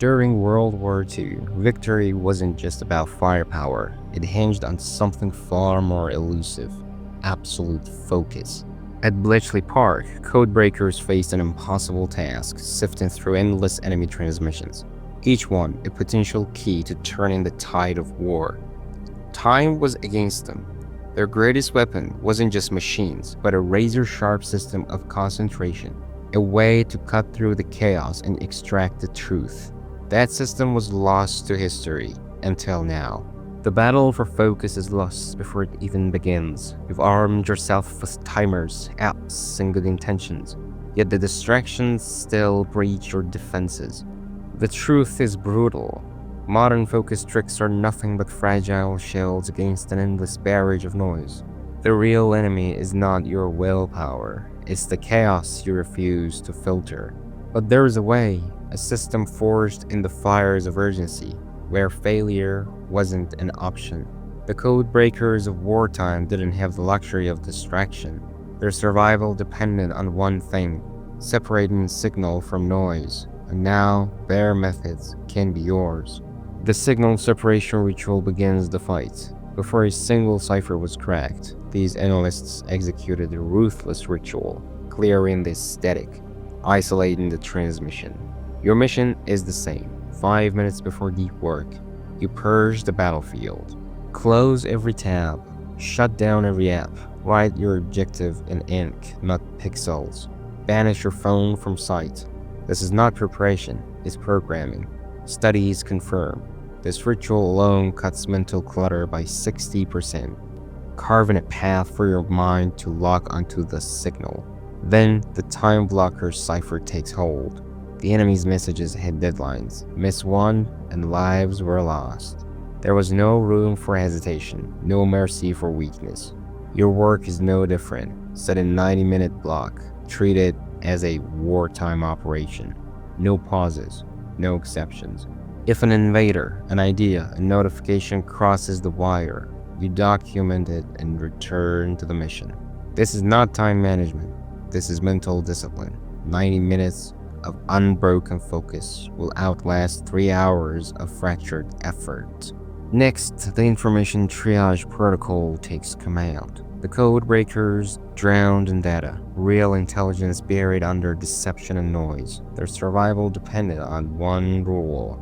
During World War II, victory wasn't just about firepower, it hinged on something far more elusive: absolute focus. At Bletchley Park, Codebreakers faced an impossible task, sifting through endless enemy transmissions, each one a potential key to turning the tide of war. Time was against them. Their greatest weapon wasn't just machines, but a razor-sharp system of concentration, a way to cut through the chaos and extract the truth. That system was lost to history until now. The battle for focus is lost before it even begins. You've armed yourself with timers, apps, and good intentions, yet the distractions still breach your defenses. The truth is brutal. Modern focus tricks are nothing but fragile shields against an endless barrage of noise. The real enemy is not your willpower, it's the chaos you refuse to filter. But there is a way, a system forged in the fires of urgency, where failure wasn't an option. The code breakers of wartime didn't have the luxury of distraction. Their survival depended on one thing: separating signal from noise. And now, their methods can be yours. The signal separation ritual begins the fight. Before a single cipher was cracked, these analysts executed a ruthless ritual, clearing the static, isolating the transmission. Your mission is the same. 5 minutes before deep work, you purge the battlefield. Close every tab, shut down every app, write your objective in ink, not pixels. Banish your phone from sight. This is not preparation, it's programming. Studies confirm this ritual alone cuts mental clutter by 60%, carving a path for your mind to lock onto the signal. Then the time blocker cipher takes hold. The enemy's messages had deadlines. Miss one, and lives were lost. There was no room for hesitation, no mercy for weakness. Your work is no different. Set a 90-minute block. Treat it as a wartime operation. No pauses, no exceptions. If an invader, an idea, a notification crosses the wire, you document it and return to the mission. This is not time management. This is mental discipline. 90 minutes of unbroken focus will outlast 3 hours of fractured effort. Next, the information triage protocol takes command. The code breakers drowned in data, real intelligence buried under deception and noise. Their survival depended on one rule: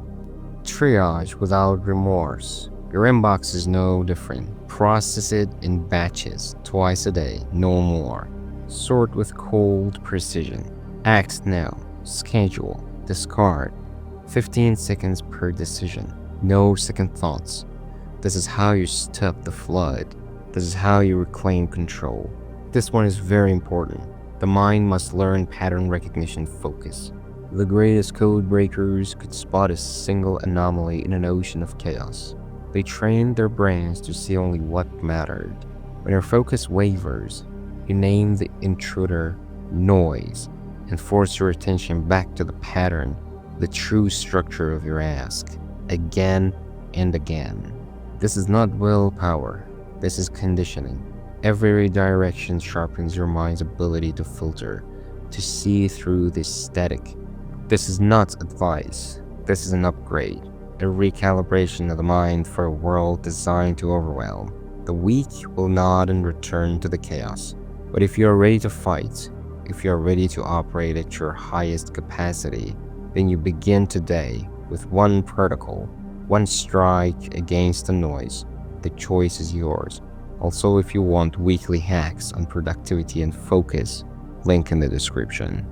triage without remorse. Your inbox is no different. Process it in batches, twice a day, no more. Sort with cold precision. Act now. Schedule. Discard. 15 seconds per decision. No second thoughts. This is how you stop the flood. This is how you reclaim control. This one is very important. The mind must learn pattern recognition focus. The greatest code breakers could spot a single anomaly in an ocean of chaos. They trained their brains to see only what mattered. When your focus wavers, you name the intruder noise and force your attention back to the pattern, the true structure of your ask, again and again. This is not willpower, this is conditioning. Every redirection sharpens your mind's ability to filter, to see through this static. This is not advice, this is an upgrade, a recalibration of the mind for a world designed to overwhelm. The weak will nod and return to the chaos. But if you are ready to fight, if you are ready to operate at your highest capacity, then you begin today with one protocol, one strike against the noise. The choice is yours. Also, if you want weekly hacks on productivity and focus, link in the description.